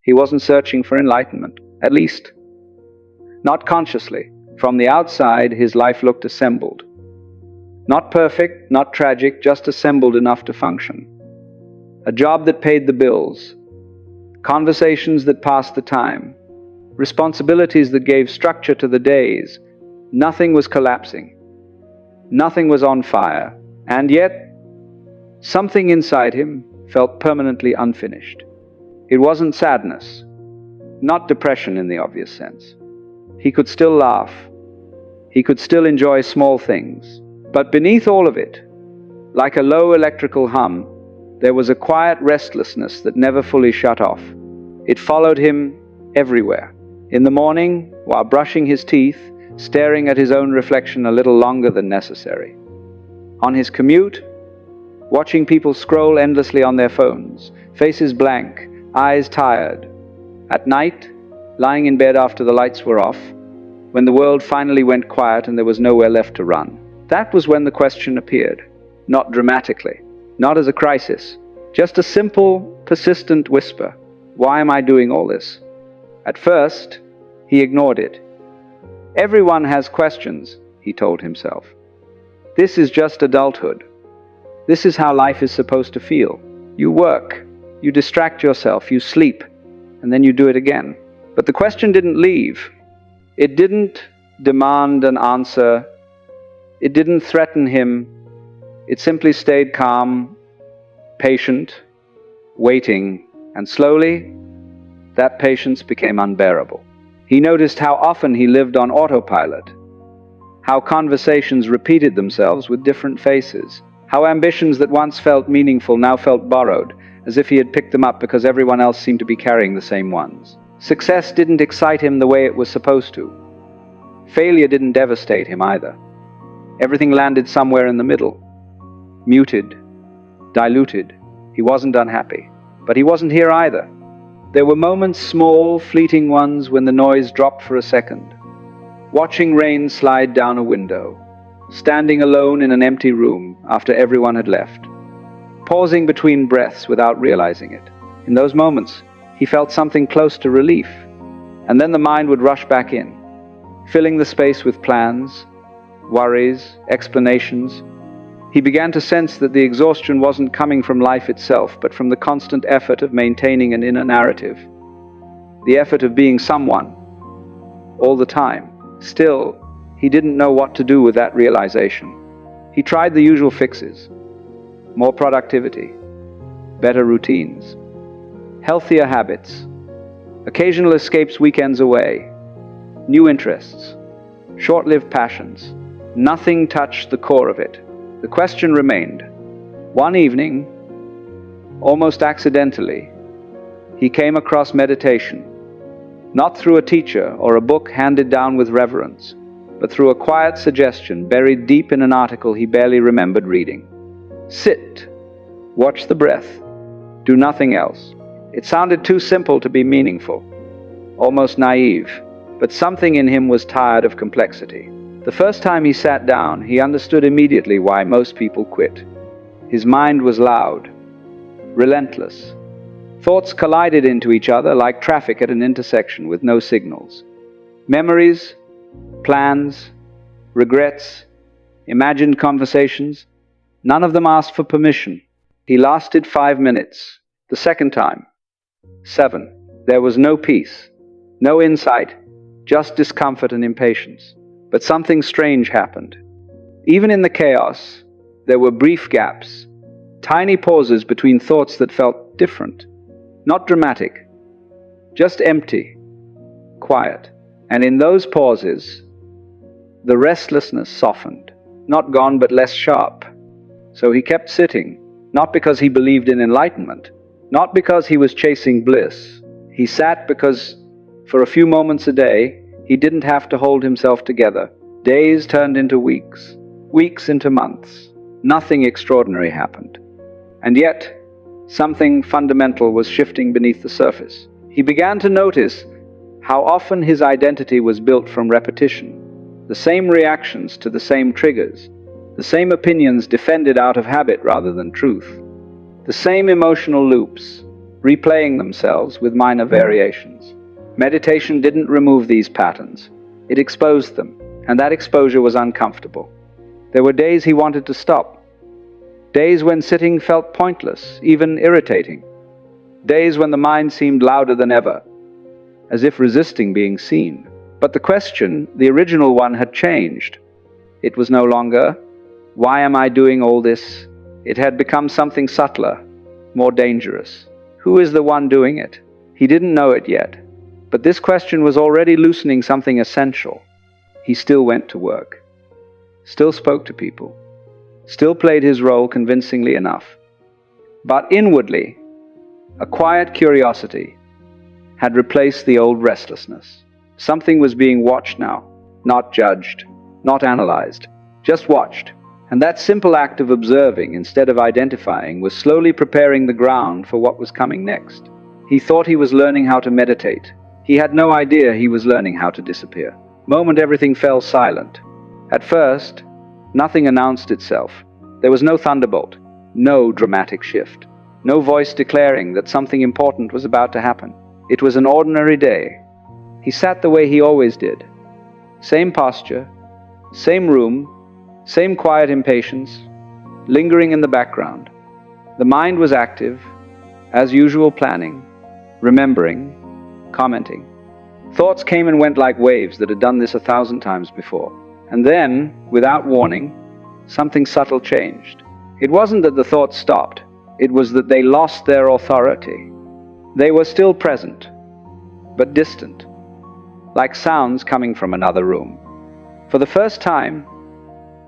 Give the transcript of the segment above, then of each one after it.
He wasn't searching for enlightenment, at least not consciously. From the outside, his life looked assembled. Not perfect, not tragic, just assembled enough to function. A job that paid the bills, conversations that passed the time, responsibilities that gave structure to the days. Nothing was collapsing. Nothing was on fire. And yet, something inside him felt permanently unfinished. It wasn't sadness, not depression in the obvious sense. He could still laugh. He could still enjoy small things. But beneath all of it, like a low electrical hum, there was a quiet restlessness that never fully shut off. It followed him everywhere. In the morning, while brushing his teeth, staring at his own reflection a little longer than necessary. On his commute, watching people scroll endlessly on their phones, faces blank, eyes tired. At night, lying in bed after the lights were off, when the world finally went quiet and there was nowhere left to run. That was when the question appeared. Not dramatically, not as a crisis, just a simple, persistent whisper. Why am I doing all this? At first, he ignored it. Everyone has questions, he told himself. This is just adulthood. This is how life is supposed to feel. You work, you distract yourself, you sleep, and then you do it again. But the question didn't leave. It didn't demand an answer. It didn't threaten him. It simply stayed calm, patient, waiting, and slowly, that patience became unbearable. He noticed how often he lived on autopilot, how conversations repeated themselves with different faces, how ambitions that once felt meaningful now felt borrowed, as if he had picked them up because everyone else seemed to be carrying the same ones. Success didn't excite him the way it was supposed to. Failure didn't devastate him either. Everything landed somewhere in the middle. Muted, diluted. He wasn't unhappy, but he wasn't here either. There were moments, small, fleeting ones, when the noise dropped for a second. Watching rain slide down a window, standing alone in an empty room after everyone had left, pausing between breaths without realizing it. In those moments, he felt something close to relief, and then the mind would rush back in, filling the space with plans, worries, explanations. He began to sense that the exhaustion wasn't coming from life itself, but from the constant effort of maintaining an inner narrative, the effort of being someone, all the time. Still, he didn't know what to do with that realization. He tried the usual fixes: more productivity, better routines, healthier habits, occasional escapes weekends away, new interests, short-lived passions. Nothing touched the core of it. The question remained. One evening, almost accidentally, he came across meditation, not through a teacher or a book handed down with reverence, but through a quiet suggestion buried deep in an article he barely remembered reading. Sit, watch the breath, do nothing else. It sounded too simple to be meaningful, almost naive, but something in him was tired of complexity. The first time he sat down, he understood immediately why most people quit. His mind was loud, relentless. Thoughts collided into each other like traffic at an intersection with no signals. Memories, plans, regrets, imagined conversations, none of them asked for permission. He lasted 5 minutes. The second time, 7. There was no peace, no insight, just discomfort and impatience. But something strange happened. Even in the chaos, there were brief gaps, tiny pauses between thoughts that felt different. Not dramatic, just empty, quiet. And in those pauses, the restlessness softened, not gone but less sharp. So he kept sitting, not because he believed in enlightenment, not because he was chasing bliss. He sat because, for a few moments a day, he didn't have to hold himself together. Days turned into weeks, weeks into months. Nothing extraordinary happened. And yet, something fundamental was shifting beneath the surface. He began to notice how often his identity was built from repetition, the same reactions to the same triggers, the same opinions defended out of habit rather than truth, the same emotional loops, replaying themselves with minor variations. Meditation didn't remove these patterns. It exposed them, and that exposure was uncomfortable. There were days he wanted to stop. Days when sitting felt pointless, even irritating. Days when the mind seemed louder than ever, as if resisting being seen. But the question, the original one, had changed. It was no longer, "Why am I doing all this?" It had become something subtler, more dangerous. Who is the one doing it? He didn't know it yet, but this question was already loosening something essential. He still went to work, still spoke to people, still played his role convincingly enough. But inwardly, a quiet curiosity had replaced the old restlessness. Something was being watched now, not judged, not analyzed, just watched. And that simple act of observing instead of identifying was slowly preparing the ground for what was coming next. He thought he was learning how to meditate. He had no idea he was learning how to disappear. The moment everything fell silent. At first, nothing announced itself. There was no thunderbolt, no dramatic shift, no voice declaring that something important was about to happen. It was an ordinary day. He sat the way he always did. Same posture, same room, same quiet impatience, lingering in the background. The mind was active, as usual, planning, remembering, commenting. Thoughts came and went like waves that had done this 1,000 times before. And then, without warning, something subtle changed. It wasn't that the thoughts stopped. It was that they lost their authority. They were still present, but distant, like sounds coming from another room. For the first time,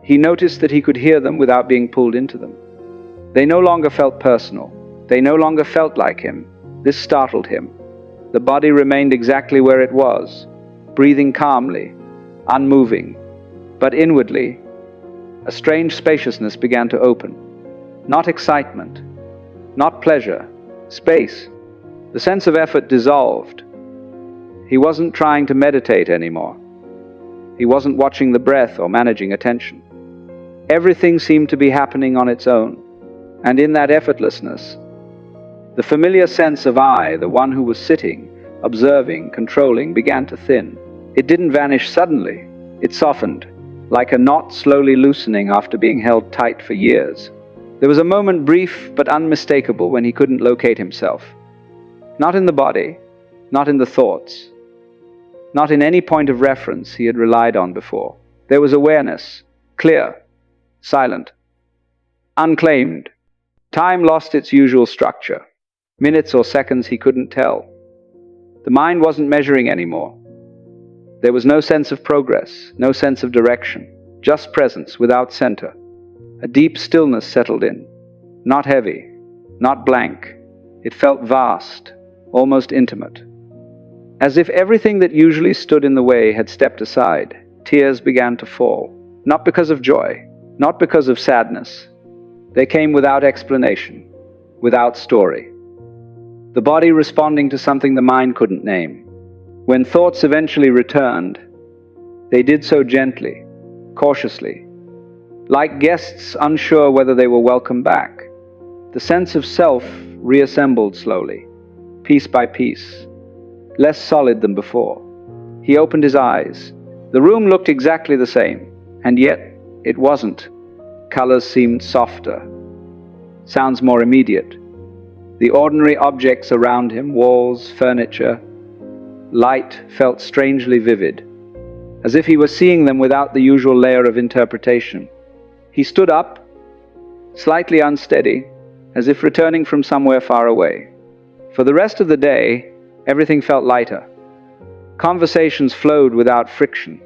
he noticed that he could hear them without being pulled into them. They no longer felt personal. They no longer felt like him. This startled him. The body remained exactly where it was, breathing calmly, unmoving. But inwardly, a strange spaciousness began to open. Not excitement, not pleasure, space. The sense of effort dissolved. He wasn't trying to meditate anymore. He wasn't watching the breath or managing attention. Everything seemed to be happening on its own. And in that effortlessness, the familiar sense of I, the one who was sitting, observing, controlling, began to thin. It didn't vanish suddenly. It softened, like a knot slowly loosening after being held tight for years. There was a moment brief but unmistakable when he couldn't locate himself. Not in the body, not in the thoughts, not in any point of reference he had relied on before. There was awareness, clear, silent, unclaimed. Time lost its usual structure. Minutes or seconds he couldn't tell. The mind wasn't measuring anymore. There was no sense of progress, no sense of direction, just presence without center. A deep stillness settled in, not heavy, not blank. It felt vast, almost intimate. As if everything that usually stood in the way had stepped aside, tears began to fall. Not because of joy, not because of sadness. They came without explanation, without story. The body responding to something the mind couldn't name. When thoughts eventually returned, they did so gently, cautiously, like guests unsure whether they were welcome back. The sense of self reassembled slowly, piece by piece, less solid than before. He opened his eyes. The room looked exactly the same, and yet it wasn't. Colors seemed softer, sounds more immediate. The ordinary objects around him, walls, furniture, light, felt strangely vivid, as if he were seeing them without the usual layer of interpretation. He stood up, slightly unsteady, as if returning from somewhere far away. For the rest of the day, everything felt lighter. Conversations flowed without friction.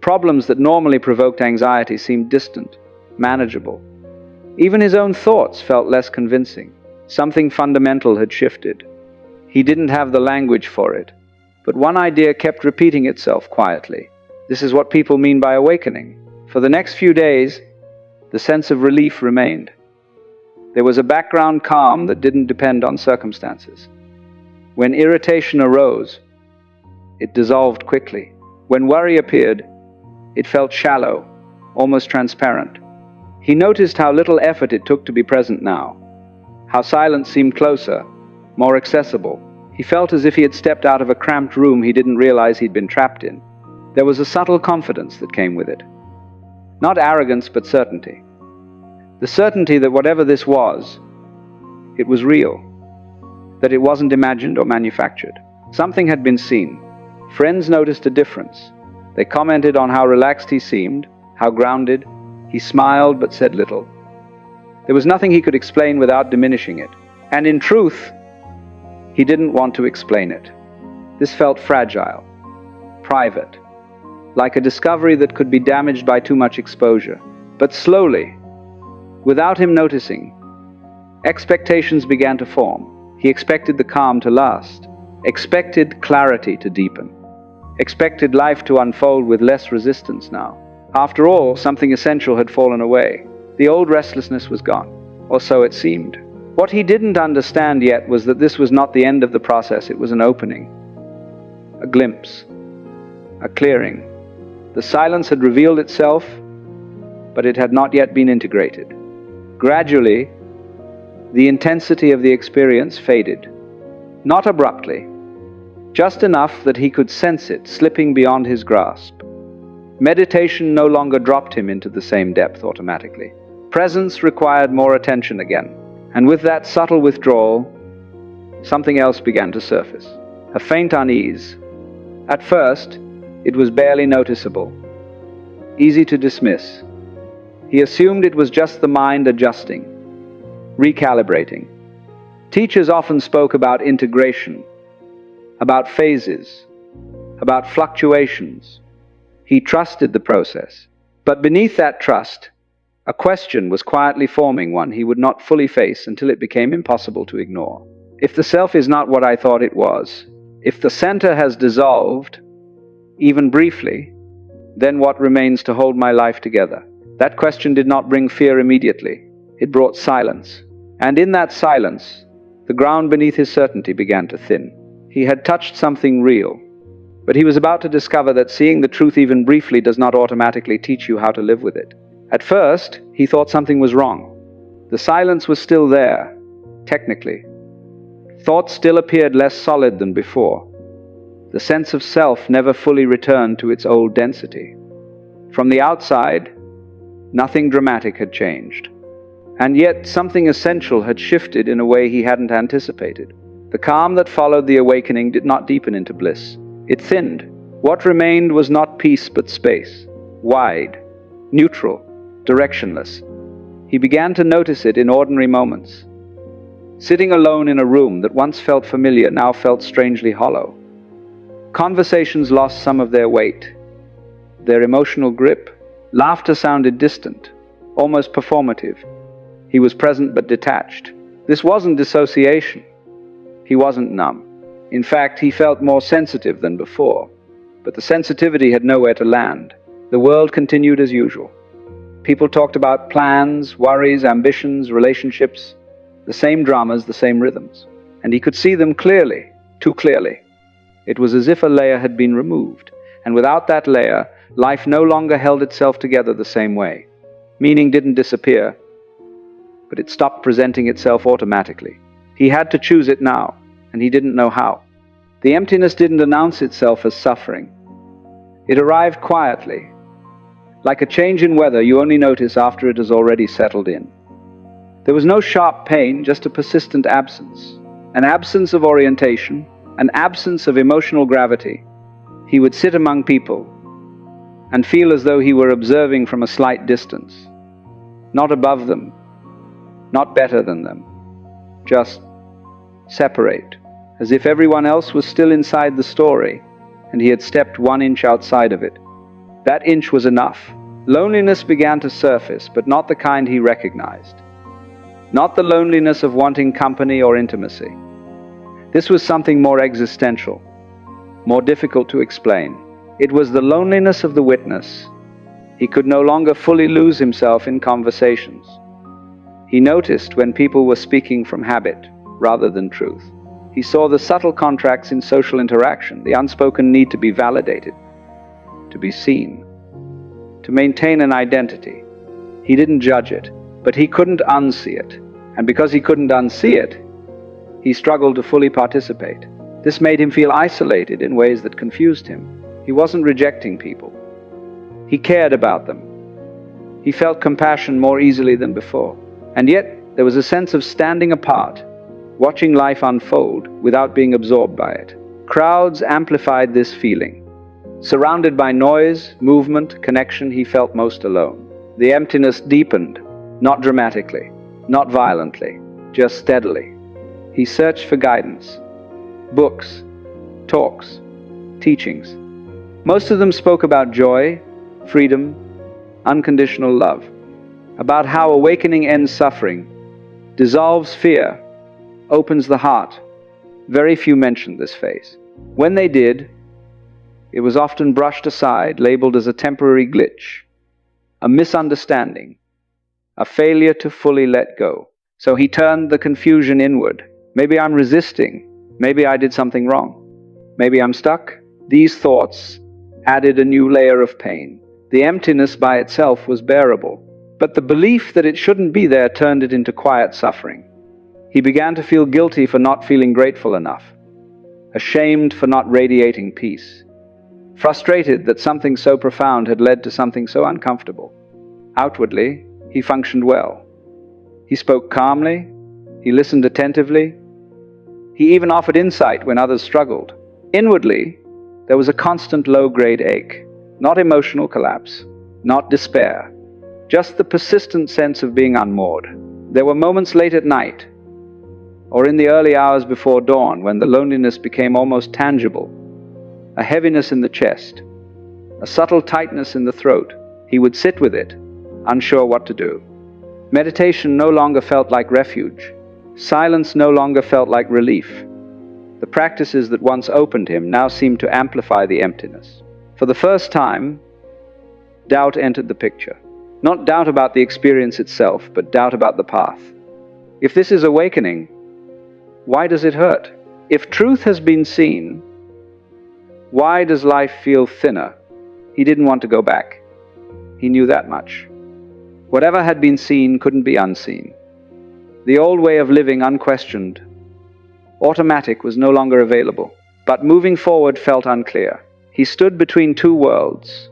Problems that normally provoked anxiety seemed distant, manageable. Even his own thoughts felt less convincing. Something fundamental had shifted. He didn't have the language for it, but one idea kept repeating itself quietly. This is what people mean by awakening. For the next few days, the sense of relief remained. There was a background calm that didn't depend on circumstances. When irritation arose, it dissolved quickly. When worry appeared, it felt shallow, almost transparent. He noticed how little effort it took to be present now, how silence seemed closer, more accessible. He felt as if he had stepped out of a cramped room he didn't realize he'd been trapped in. There was a subtle confidence that came with it. Not arrogance, but certainty. The certainty that whatever this was, it was real. That it wasn't imagined or manufactured. Something had been seen. Friends noticed a difference. They commented on how relaxed he seemed, how grounded. He smiled but said little. There was nothing he could explain without diminishing it. And in truth, he didn't want to explain it. This felt fragile, private, like a discovery that could be damaged by too much exposure. But slowly, without him noticing, expectations began to form. He expected the calm to last, expected clarity to deepen, expected life to unfold with less resistance now. After all, something essential had fallen away. The old restlessness was gone, or so it seemed. What he didn't understand yet was that this was not the end of the process, it was an opening, a glimpse, a clearing. The silence had revealed itself, but it had not yet been integrated. Gradually, the intensity of the experience faded. Not abruptly, just enough that he could sense it slipping beyond his grasp. Meditation no longer dropped him into the same depth automatically. Presence required more attention again. And with that subtle withdrawal, something else began to surface. A faint unease. At first, it was barely noticeable, easy to dismiss. He assumed it was just the mind adjusting, recalibrating. Teachers often spoke about integration, about phases, about fluctuations. He trusted the process. But beneath that trust, a question was quietly forming, one he would not fully face until it became impossible to ignore. If the self is not what I thought it was, if the center has dissolved, even briefly, then what remains to hold my life together? That question did not bring fear immediately. It brought silence. And in that silence, the ground beneath his certainty began to thin. He had touched something real, but he was about to discover that seeing the truth even briefly does not automatically teach you how to live with it. At first, he thought something was wrong. The silence was still there, technically. Thoughts still appeared less solid than before. The sense of self never fully returned to its old density. From the outside, nothing dramatic had changed. And yet, something essential had shifted in a way he hadn't anticipated. The calm that followed the awakening did not deepen into bliss. It thinned. What remained was not peace but space, wide, neutral, directionless. He began to notice it in ordinary moments. Sitting alone in a room that once felt familiar now felt strangely hollow. Conversations lost some of their weight, their emotional grip. Laughter sounded distant, almost performative. He was present but detached. This wasn't dissociation. He wasn't numb. In fact, he felt more sensitive than before. But the sensitivity had nowhere to land. The world continued as usual. People talked about plans, worries, ambitions, relationships, the same dramas, the same rhythms. And he could see them clearly, too clearly. It was as if a layer had been removed, and without that layer, life no longer held itself together the same way. Meaning didn't disappear, but it stopped presenting itself automatically. He had to choose it now, and he didn't know how. The emptiness didn't announce itself as suffering. It arrived quietly. Like a change in weather you only notice after it has already settled in. There was no sharp pain, just a persistent absence. An absence of orientation, an absence of emotional gravity. He would sit among people and feel as though he were observing from a slight distance. Not above them, not better than them. Just separate, as if everyone else was still inside the story and he had stepped 1 inch outside of it. That inch was enough. Loneliness began to surface, but not the kind he recognized. Not the loneliness of wanting company or intimacy. This was something more existential, more difficult to explain. It was the loneliness of the witness. He could no longer fully lose himself in conversations. He noticed when people were speaking from habit rather than truth. He saw the subtle contracts in social interaction, the unspoken need to be validated, to be seen, to maintain an identity. He didn't judge it, but he couldn't unsee it. And because he couldn't unsee it, He struggled to fully participate. This made him feel isolated in ways that confused him. He wasn't rejecting people. He cared about them. He felt compassion more easily than before. And yet, there was a sense of standing apart, watching life unfold without being absorbed by it. Crowds amplified this feeling. Surrounded by noise, movement, connection, he felt most alone. The emptiness deepened, not dramatically, not violently, just steadily. He searched for guidance. Books, talks, teachings. Most of them spoke about joy, freedom, unconditional love, about how awakening ends suffering, dissolves fear, opens the heart. Very few mentioned this phase. When they did, it was often brushed aside, labeled as a temporary glitch, a misunderstanding, a failure to fully let go. So he turned the confusion inward. Maybe I'm resisting. Maybe I did something wrong. Maybe I'm stuck. These thoughts added a new layer of pain. The emptiness by itself was bearable, but the belief that it shouldn't be there turned it into quiet suffering. He began to feel guilty for not feeling grateful enough, ashamed for not radiating peace, frustrated that something so profound had led to something so uncomfortable. Outwardly, he functioned well. He spoke calmly, he listened attentively, he even offered insight when others struggled. Inwardly, there was a constant low-grade ache, not emotional collapse, not despair, just the persistent sense of being unmoored. There were moments late at night, or in the early hours before dawn, when the loneliness became almost tangible, a heaviness in the chest, a subtle tightness in the throat. He would sit with it, unsure what to do. Meditation no longer felt like refuge. Silence no longer felt like relief. The practices that once opened him now seemed to amplify the emptiness. For the first time, doubt entered the picture. Not doubt about the experience itself, but doubt about the path. If this is awakening, why does it hurt? If truth has been seen, why does life feel thinner? He didn't want to go back. He knew that much. Whatever had been seen couldn't be unseen. The old way of living, unquestioned, automatic, was no longer available. But moving forward felt unclear. He stood between two worlds.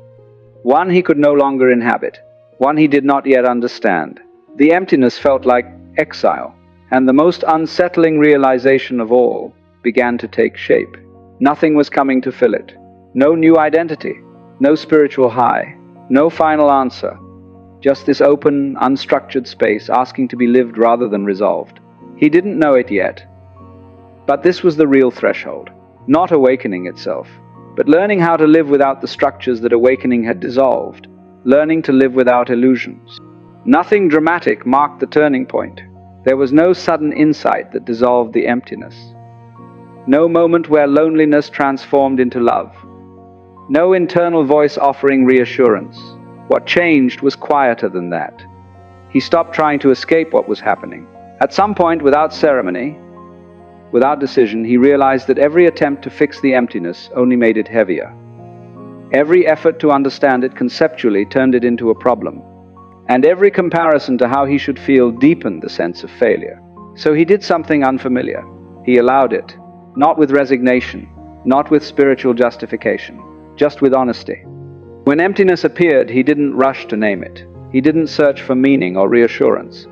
One he could no longer inhabit, one he did not yet understand. The emptiness felt like exile, and the most unsettling realization of all began to take shape. Nothing was coming to fill it. No new identity, no spiritual high, no final answer. Just this open, unstructured space asking to be lived rather than resolved. He didn't know it yet, but this was the real threshold. Not awakening itself, but learning how to live without the structures that awakening had dissolved, learning to live without illusions. Nothing dramatic marked the turning point. There was no sudden insight that dissolved the emptiness. No moment where loneliness transformed into love. No internal voice offering reassurance. What changed was quieter than that. He stopped trying to escape what was happening. At some point, without ceremony, without decision, he realized that every attempt to fix the emptiness only made it heavier. Every effort to understand it conceptually turned it into a problem. And every comparison to how he should feel deepened the sense of failure. So he did something unfamiliar. He allowed it, not with resignation, not with spiritual justification, just with honesty. When emptiness appeared, he didn't rush to name it. He didn't search for meaning or reassurance.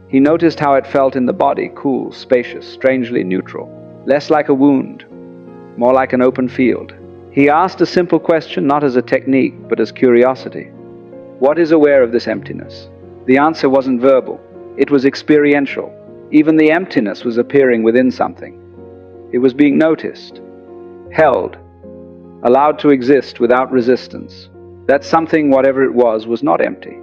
He noticed how it felt in the body, cool, spacious, strangely neutral. Less like a wound, more like an open field. He asked a simple question, not as a technique, but as curiosity. What is aware of this emptiness? The answer wasn't verbal. It was experiential. Even the emptiness was appearing within something. It was being noticed, held, allowed to exist without resistance. That something, whatever it was not empty.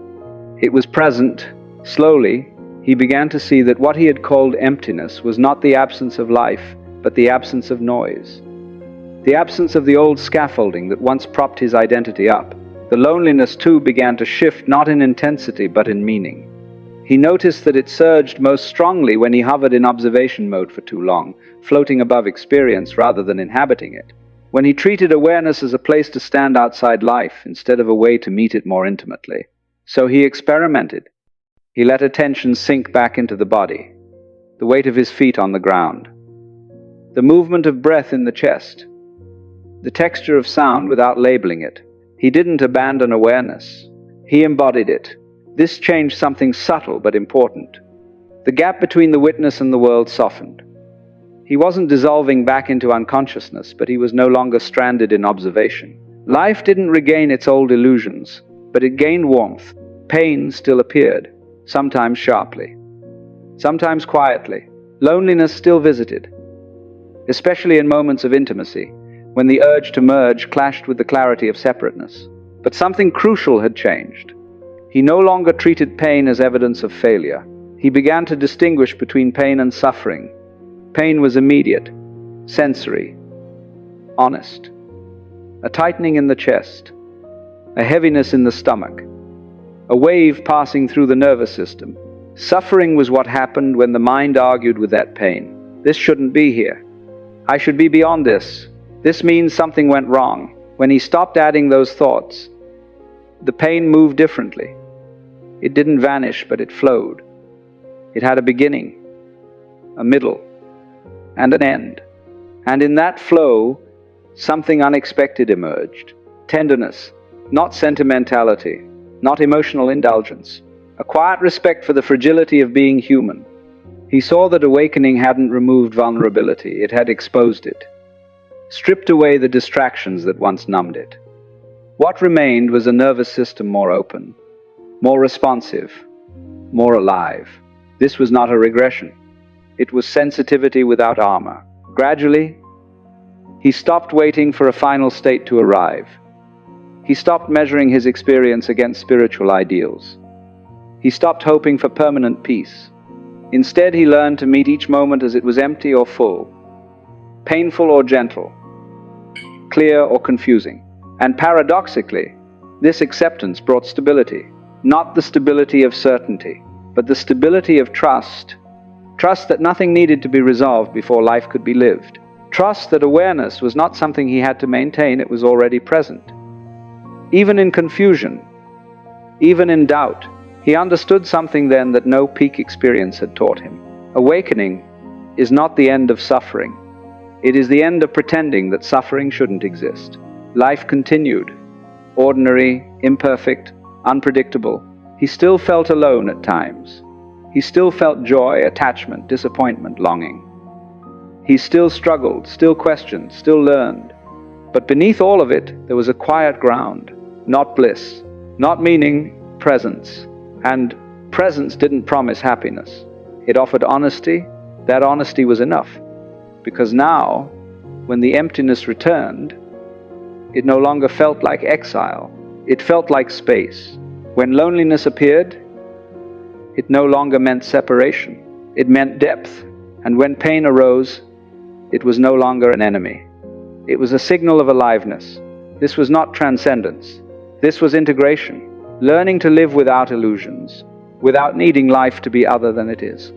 It was present. Slowly, he began to see that what he had called emptiness was not the absence of life, but the absence of noise. The absence of the old scaffolding that once propped his identity up. The loneliness, too, began to shift, not in intensity, but in meaning. He noticed that it surged most strongly when he hovered in observation mode for too long, floating above experience rather than inhabiting it. When he treated awareness as a place to stand outside life instead of a way to meet it more intimately. So he experimented. He let attention sink back into the body, the weight of his feet on the ground, the movement of breath in the chest, the texture of sound without labeling it. He didn't abandon awareness. He embodied it. This changed something subtle but important. The gap between the witness and the world softened. He wasn't dissolving back into unconsciousness, but he was no longer stranded in observation. Life didn't regain its old illusions, but it gained warmth. Pain still appeared, sometimes sharply, sometimes quietly. Loneliness still visited, especially in moments of intimacy, when the urge to merge clashed with the clarity of separateness. But something crucial had changed. He no longer treated pain as evidence of failure. He began to distinguish between pain and suffering. Pain was immediate, sensory, honest. A tightening in the chest, a heaviness in the stomach, a wave passing through the nervous system. Suffering was what happened when the mind argued with that pain. This shouldn't be here. I should be beyond this. This means something went wrong. When he stopped adding those thoughts, the pain moved differently. It didn't vanish, but it flowed. It had a beginning, a middle, and an end. And in that flow, something unexpected emerged. Tenderness, not sentimentality, not emotional indulgence. A quiet respect for the fragility of being human. He saw that awakening hadn't removed vulnerability, it had exposed it, stripped away the distractions that once numbed it. What remained was a nervous system more open, more responsive, more alive. This was not a regression. It was sensitivity without armor. Gradually, he stopped waiting for a final state to arrive. He stopped measuring his experience against spiritual ideals. He stopped hoping for permanent peace. Instead, he learned to meet each moment as it was empty or full, painful or gentle, clear or confusing. And paradoxically, this acceptance brought stability. Not the stability of certainty, but the stability of trust. Trust that nothing needed to be resolved before life could be lived. Trust that awareness was not something he had to maintain, it was already present. Even in confusion, even in doubt, he understood something then that no peak experience had taught him. Awakening is not the end of suffering. It is the end of pretending that suffering shouldn't exist. Life continued, ordinary, imperfect, unpredictable. He still felt alone at times. He still felt joy, attachment, disappointment, longing. He still struggled, still questioned, still learned. But beneath all of it, there was a quiet ground, not bliss, not meaning, presence. And presence didn't promise happiness. It offered honesty. That honesty was enough. Because now, when the emptiness returned, it no longer felt like exile. It felt like space. When loneliness appeared, it no longer meant separation. It meant depth. And when pain arose, it was no longer an enemy. It was a signal of aliveness. This was not transcendence. This was integration. Learning to live without illusions, without needing life to be other than it is.